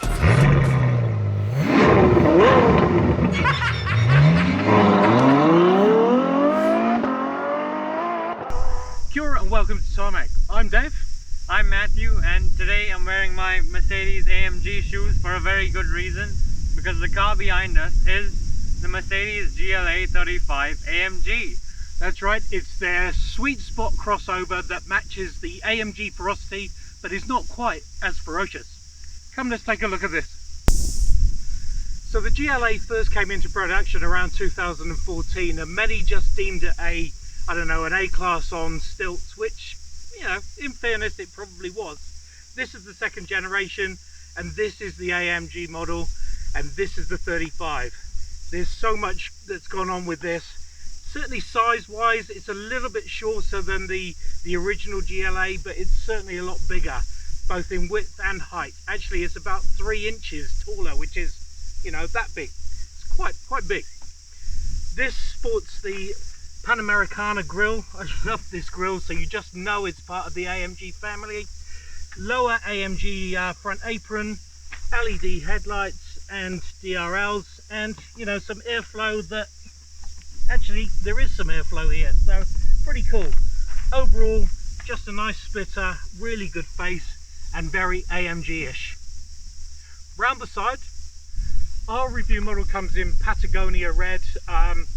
Kia ora and welcome to Tarmac. I'm Dave. I'm Matthew, and today I'm wearing my Mercedes-AMG shoes for a very good reason, because the car behind us is the Mercedes GLA 35 AMG. That's right, it's their sweet spot crossover that matches the AMG ferocity but is not quite as ferocious. Come, let's take a look at this. So the GLA first came into production around 2014 and many just deemed it an A-class on stilts, which, you know, in fairness, it probably was. This is the second generation, and this is the AMG model, and this is the 35. There's so much that's gone on with this. Certainly size-wise, it's a little bit shorter than the original GLA, but it's certainly a lot bigger, both in width and height. Actually, it's about 3 inches taller, which is, you know, that big. It's quite big. This sports the Panamericana grille. I love this grille, so you just know it's part of the AMG family. Lower AMG front apron, LED headlights and DRLs, and you know, some airflow. That actually there is some airflow here, so pretty cool. Overall, just a nice splitter, really good face, and very AMG-ish. Round the side, our review model comes in Patagonia red.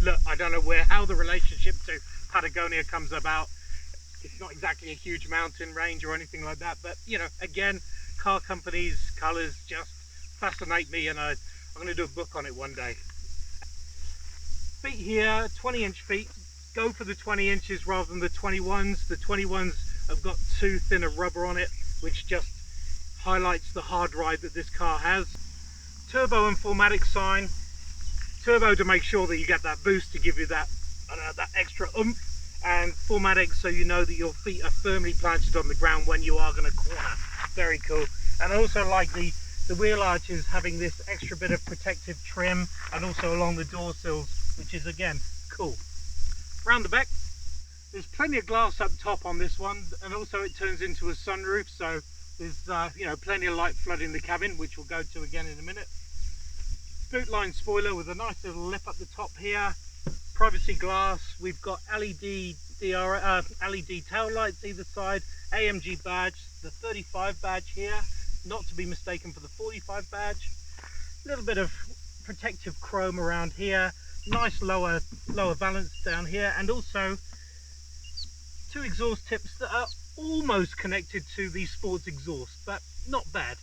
Look, I don't know how the relationship to Patagonia comes about. It's not exactly a huge mountain range or anything like that, but you know, again, car companies' colours just fascinate me, and I'm going to do a book on it one day. Feet here, 20-inch feet. Go for the 20 inches rather than the 21s. The 21s have got too thin a rubber on it, which just highlights the hard ride that this car has. Turbo and 4MATIC sign. Turbo to make sure that you get that boost to give you that, I don't know, that extra oomph, and 4MATIC so you know that your feet are firmly planted on the ground when you are going to corner. Very cool. And I also like the wheel arches having this extra bit of protective trim, and also along the door sills, which is again cool. Round the back, there's plenty of glass up top on this one, and also it turns into a sunroof, so there's you know, plenty of light flooding the cabin, which we'll go to again in a minute. Boot line spoiler with a nice little lip up the top here. Privacy glass. We've got LED tail lights either side. AMG badge. The 35 badge here, not to be mistaken for the 45 badge. A little bit of protective chrome around here. Nice lower valance down here, and also 2 exhaust tips that are almost connected to the sports exhaust, but not bad.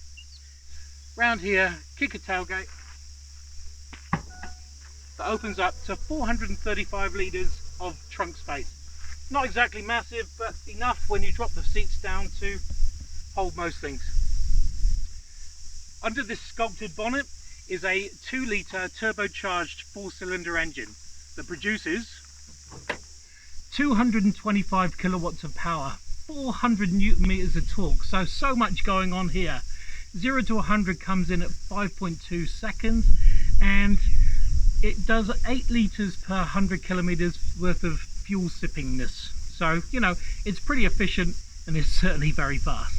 Round here, kicker tailgate that opens up to 435 litres of trunk space. Not exactly massive, but enough when you drop the seats down to hold most things. Under this sculpted bonnet is a 2-litre turbocharged 4-cylinder engine that produces 225 kilowatts of power, 400 newton meters of torque, so much going on here. 0 to 100 comes in at 5.2 seconds, and it does 8 litres per 100 kilometers worth of fuel sippingness. So, you know, it's pretty efficient and it's certainly very fast.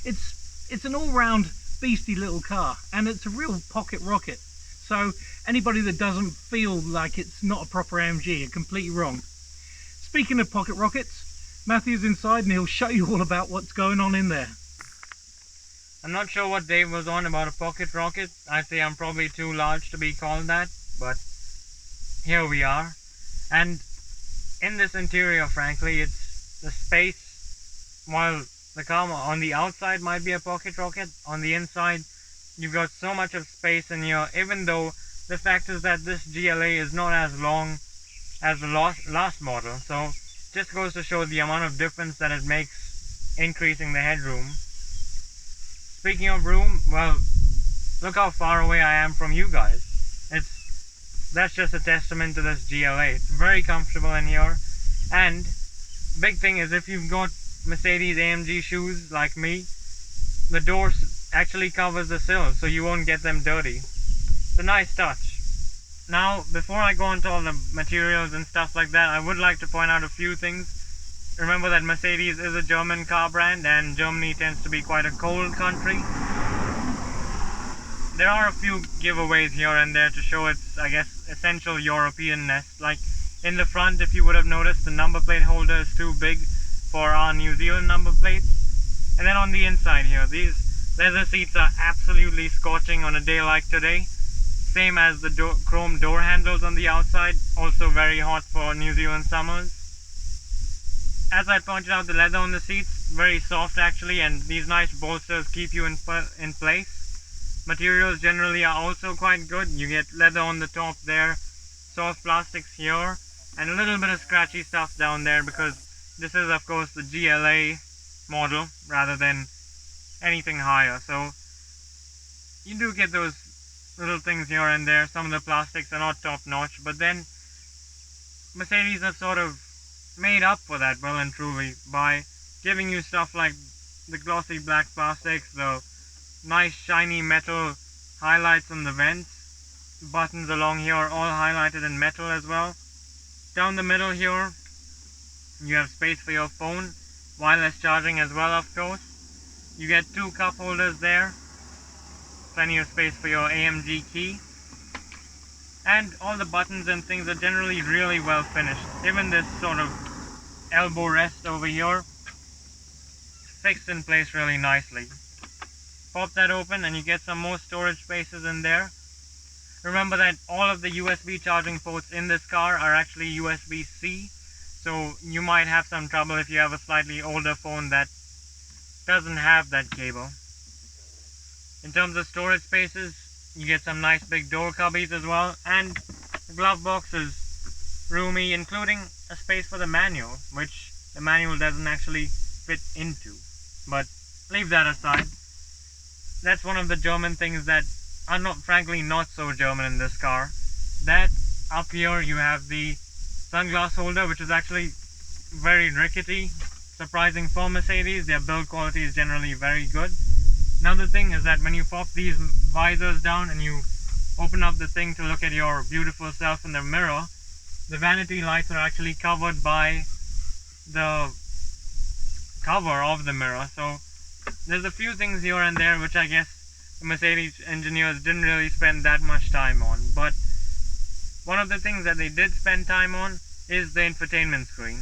It's an all-round beastly little car, and it's a real pocket rocket. So anybody that doesn't feel like it's not a proper AMG are completely wrong. Speaking of pocket rockets, Matthew's inside and he'll show you all about what's going on in there. I'm not sure what Dave was on about a pocket rocket. I say I'm probably too large to be called that, but here we are. And in this interior, frankly, it's the space. While the car on the outside might be a pocket rocket, on the inside you've got so much of space in here, even though the fact is that this GLA is not as long as the last model, so just goes to show the amount of difference that it makes increasing the headroom. Speaking of room, well, look how far away I am from you guys. That's just a testament to this GLA. It's very comfortable in here, and big thing is, if you've got Mercedes-AMG shoes like me, the door actually covers the sill, so you won't get them dirty. It's a nice touch. Now, before I go into all the materials and stuff like that, I would like to point out a few things. Remember that Mercedes is a German car brand, and Germany tends to be quite a cold country. there are a few giveaways here and there to show its, I guess, essential European-ness. Like in the front, if you would have noticed, the number plate holder is too big for our New Zealand number plates. And then on the inside here, these leather seats are absolutely scorching on a day like today. Same as the chrome door handles on the outside, also very hot for New Zealand summers. As I pointed out, the leather on the seats, very soft actually, and these nice bolsters keep you in place. Materials generally are also quite good. You get leather on the top there, soft plastics here, and a little bit of scratchy stuff down there because this is of course the GLA model rather than anything higher. So you do get those little things here and there. Some of the plastics are not top notch, but then Mercedes have sort of made up for that well and truly by giving you stuff like the glossy black plastics, the nice shiny metal highlights on the vents, buttons along here are all highlighted in metal as well. Down the middle here you have space for your phone, wireless charging as well of course. You get 2 cup holders there, plenty of space for your AMG key, and all the buttons and things are generally really well finished. Even this sort of elbow rest over here, fixed in place really nicely. Pop that open and you get some more storage spaces in there. Remember that all of the USB charging ports in this car are actually USB-C, so you might have some trouble if you have a slightly older phone that doesn't have that cable. In terms of storage spaces, you get some nice big door cubbies as well, and the glove box is roomy, including a space for the manual, which the manual doesn't actually fit into. But leave that aside. That's one of the German things that are frankly not so German in this car. That up here you have the sunglass holder, which is actually very rickety, surprising for Mercedes. Their build quality is generally very good. Another thing is that when you pop these visors down and you open up the thing to look at your beautiful self in the mirror, the vanity lights are actually covered by the cover of the mirror. So there's a few things here and there which I guess the Mercedes engineers didn't really spend that much time on. But one of the things that they did spend time on is the infotainment screen.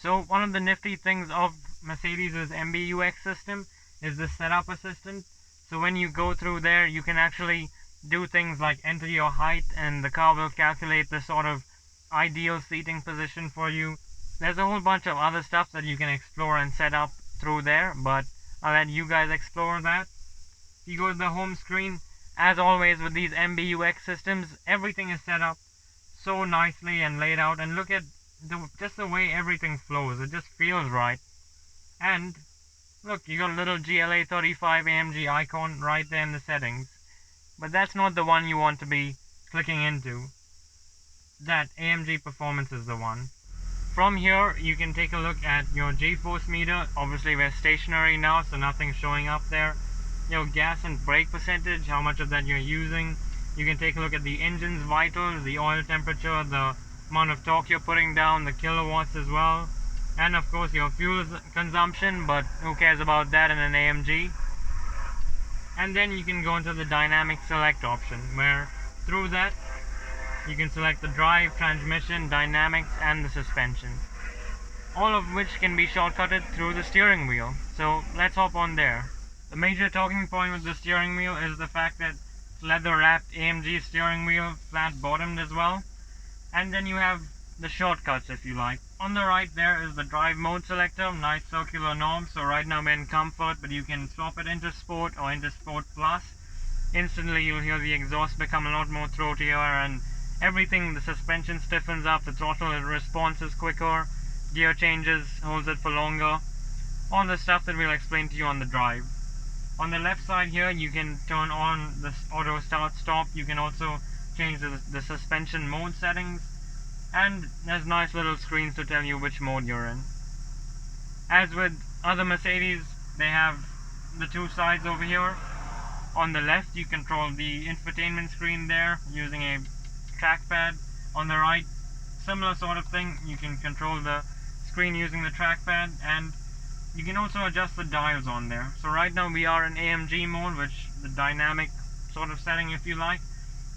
So one of the nifty things of Mercedes' MBUX system is the setup assistant. So when you go through there, you can actually do things like enter your height and the car will calculate the sort of ideal seating position for you. There's a whole bunch of other stuff that you can explore and set up through there, but I'll let you guys explore that. If you go to the home screen, as always with these MBUX systems, everything is set up so nicely and laid out, and look at just the way everything flows. It just feels right. And look, you got a little GLA 35 AMG icon right there in the settings. But that's not the one you want to be clicking into. That AMG Performance is the one. From here, you can take a look at your G-force meter. Obviously, we're stationary now, so nothing's showing up there. Your gas and brake percentage, how much of that you're using. You can take a look at the engine's vitals, the oil temperature, the amount of torque you're putting down, the kilowatts as well. And of course your fuel consumption, but who cares about that in an AMG. And then you can go into the dynamic select option, where through that you can select the drive, transmission, dynamics and the suspension, all of which can be shortcutted through the steering wheel. So let's hop on there. The major talking point with the steering wheel is the fact that it's leather wrapped AMG steering wheel, flat bottomed as well. And then you have the shortcuts if you like. On the right there is the drive mode selector, nice circular knob. So right now we're in comfort, but you can swap it into sport or into sport plus. Instantly you'll hear the exhaust become a lot more throatier and everything. The suspension stiffens up, the throttle response is quicker, gear changes, holds it for longer. All the stuff that we'll explain to you on the drive. On the left side here you can turn on the auto start stop. You can also change the suspension mode settings. And there's nice little screens to tell you which mode you're in. As with other Mercedes, they have the two sides over here. On the left you control the infotainment screen there using a trackpad. On the right, similar sort of thing, you can control the screen using the trackpad, and you can also adjust the dials on there. So right now we are in AMG mode, which the dynamic sort of setting, if you like,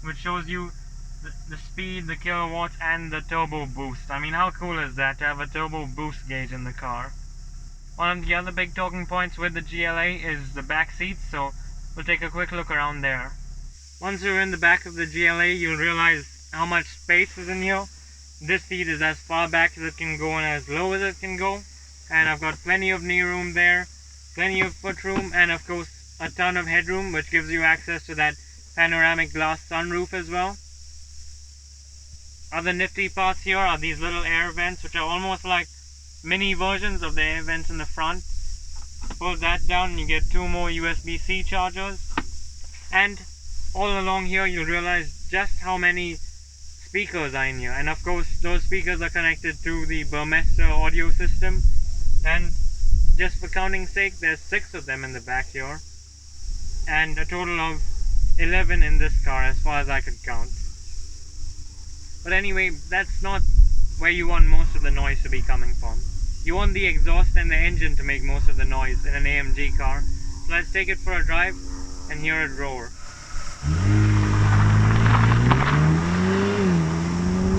which shows you the speed, the kilowatts, and the turbo boost. I mean, how cool is that to have a turbo boost gauge in the car? One of the other big talking points with the GLA is the back seats, so we'll take a quick look around there. Once you're in the back of the GLA, you'll realize how much space is in here. This seat is as far back as it can go and as low as it can go, and I've got plenty of knee room there, plenty of foot room, and of course a ton of headroom, which gives you access to that panoramic glass sunroof as well. Other nifty parts here are these little air vents, which are almost like mini versions of the air vents in the front. Pull that down and you get 2 more USB-C chargers. And all along here you'll realize just how many speakers are in here. And of course those speakers are connected to the Burmester audio system. And just for counting's sake, there's 6 of them in the back here. And a total of 11 in this car as far as I could count. But anyway, that's not where you want most of the noise to be coming from. You want the exhaust and the engine to make most of the noise in an AMG car. So let's take it for a drive and hear it roar.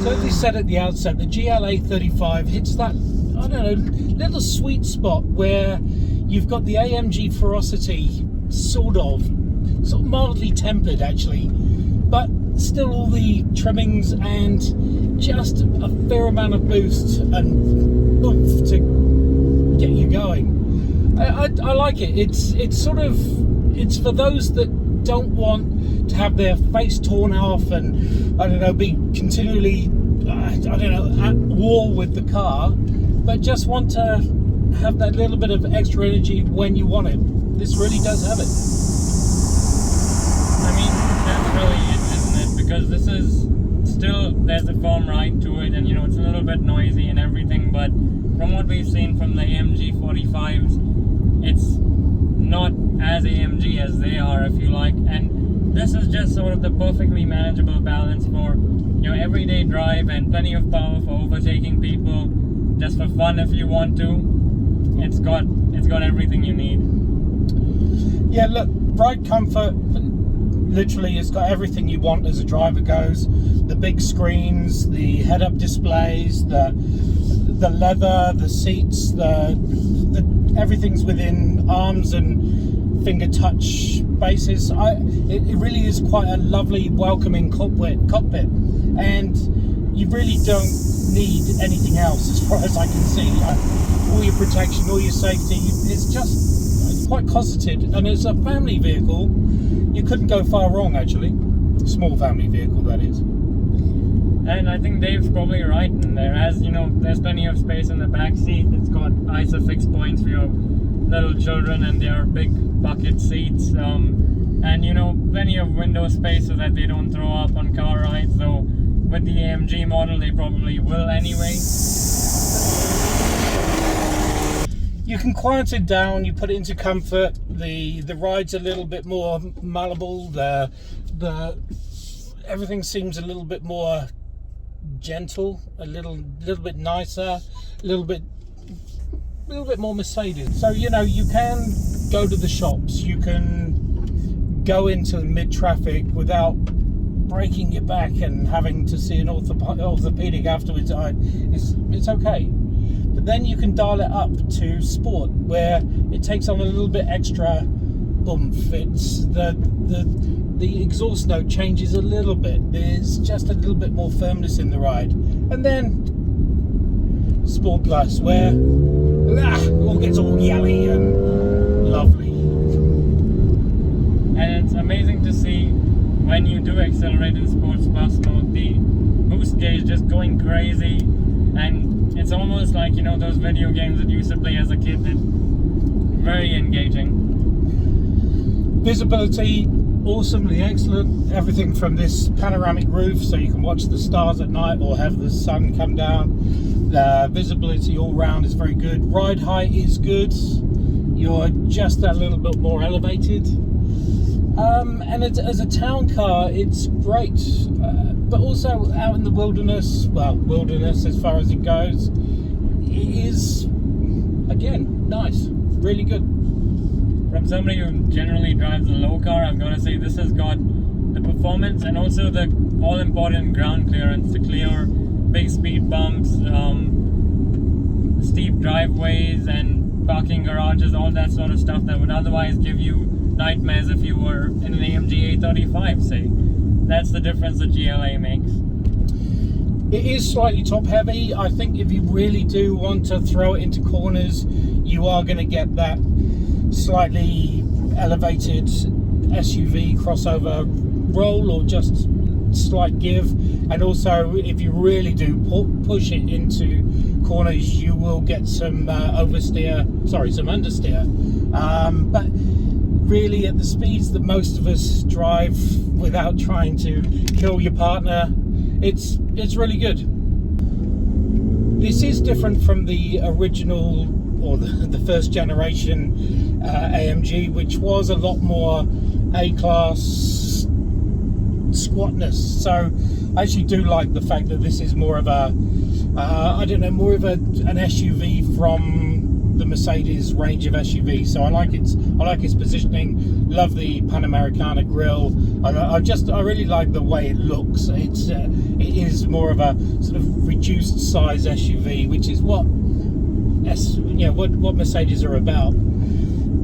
So as we said at the outset, the GLA 35 hits that, I don't know, little sweet spot where you've got the AMG ferocity sort of mildly tempered actually, but still all the trimmings and just a fair amount of boost and oomph to get you going. I like it. It's for those that don't want to have their face torn off and, I don't know, be continually at war with the car, but just want to have that little bit of extra energy when you want it. This really does have it. I mean, that's really it, isn't it? Because this is still, there's a firm ride to it, and you know, it's a little bit noisy and everything, but from what we've seen from the AMG 45s, it's not as AMG as they are, if you like, and this is just sort of the perfectly manageable balance for your everyday drive and plenty of power for overtaking people, just for fun if you want to. It's got everything you need. Yeah, look, ride comfort, literally it's got everything you want as a driver goes. The big screens, the head-up displays, the leather, the seats, the everything's within arms and finger touch bases. It really is quite a lovely, welcoming cockpit, and you really don't need anything else as far as I can see. All your protection, all your safety, it's just quite cosseted, and it's a family vehicle. You couldn't go far wrong, actually. Small family vehicle, that is. And I think Dave's probably right in there. As you know, there's plenty of space in the back seat. It's got ISOFIX points for your little children, and there are big bucket seats. And you know, plenty of window space so that they don't throw up on car rides. Though with the AMG model, they probably will anyway. You can quiet it down, you put it into comfort, the ride's a little bit more malleable, the everything seems a little bit more gentle, a little bit nicer, a little bit more Mercedes. So you know, you can go to the shops, you can go into mid-traffic without breaking your back and having to see an orthopedic afterwards. It's okay. But then you can dial it up to sport, where it takes on a little bit extra oomph. It's the exhaust note changes a little bit. There's just a little bit more firmness in the ride. And then Sport Plus, where all gets all yelly and lovely. And it's amazing to see when you do accelerate in Sports Plus mode, the boost gauge just going crazy, and it's almost like, you know, those video games that you used to play as a kid. It's very engaging. Visibility, awesomely excellent. Everything from this panoramic roof, so you can watch the stars at night or have the sun come down. The visibility all round is very good. Ride height is good. You're just a little bit more elevated. And as a town car, it's great. But also out in the wilderness, well, wilderness as far as it goes, it is, again, nice, really good. from somebody who generally drives a low car, I've got to say this has got the performance and also the all-important ground clearance to clear big speed bumps, steep driveways and parking garages, all that sort of stuff that would otherwise give you nightmares if you were in an AMG A35, say. That's the difference the GLA makes. It is slightly top heavy. I think if you really do want to throw it into corners, you are going to get that slightly elevated SUV crossover roll or just slight give. And also, if you really do push it into corners, you will get some understeer. But really, at the speeds that most of us drive without trying to kill your partner, it's really good. This is different from the original or the first generation AMG, which was a lot more A-class squatness. So I actually do like the fact that this is more of a more of an SUV from the Mercedes range of SUVs. So I like its positioning. Love the Panamericana grille. I really like the way it looks. It is more of a sort of reduced size SUV, which is what Mercedes are about.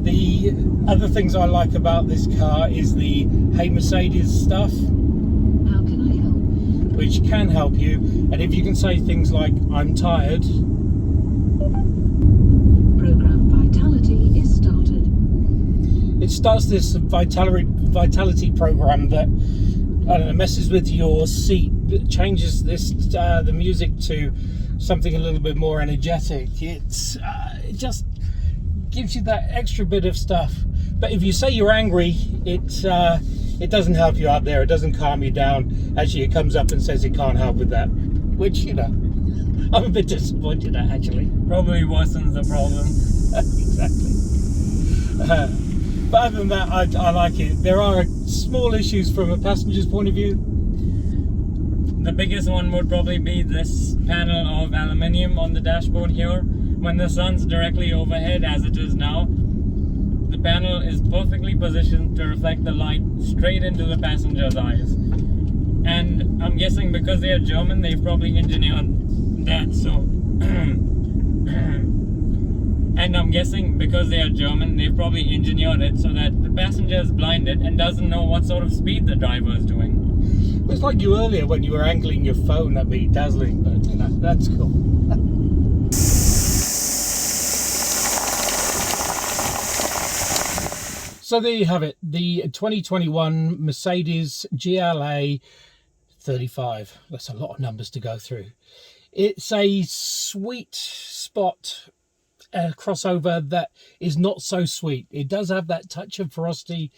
The other things I like about this car is the "Hey Mercedes" stuff. How can I help? Which can help you, and if you can say things like "I'm tired," Program vitality is started. it starts this vitality program that, I don't know, messes with your seat. It changes the music to something a little bit more energetic. It just gives you that extra bit of stuff. But if you say you're angry, it doesn't help you out there. It doesn't calm you down. Actually, it comes up and says it can't help with that, which, I'm a bit disappointed at, actually. Probably worsens the problem. Exactly. But other than that, I like it. There are small issues from a passenger's point of view. The biggest one would probably be this panel of aluminium on the dashboard here. When the sun's directly overhead, as it is now, the panel is perfectly positioned to reflect the light straight into the passenger's eyes. And I'm guessing because they are German, they've probably engineered that so. And I'm guessing because they are German, they've probably engineered it so that the passenger is blinded and doesn't know what sort of speed the driver is doing. It's like you earlier when you were angling your phone at me, dazzling, but that's cool. So there you have it, the 2021 Mercedes GLA 35. That's a lot of numbers to go through. It's a sweet spot crossover that is not so sweet. It does have that touch of ferocity,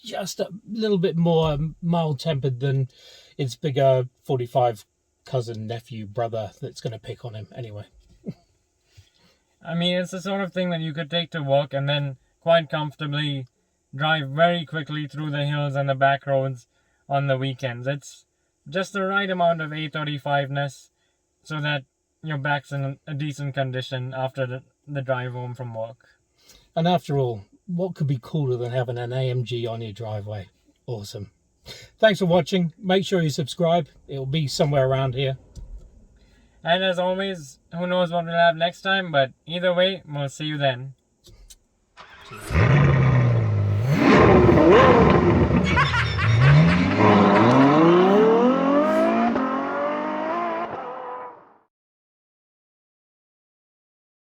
just a little bit more mild-tempered than its bigger 45 cousin, nephew, brother that's going to pick on him anyway. I mean, it's the sort of thing that you could take to work and then quite comfortably drive very quickly through the hills and the back roads on the weekends. It's just the right amount of A35-ness so that your back's in a decent condition after the drive home from work. And after all, what could be cooler than having an AMG on your driveway? Awesome. Thanks for watching. Make sure you subscribe. It'll be somewhere around here. And as always, who knows what we'll have next time, but either way, we'll see you then.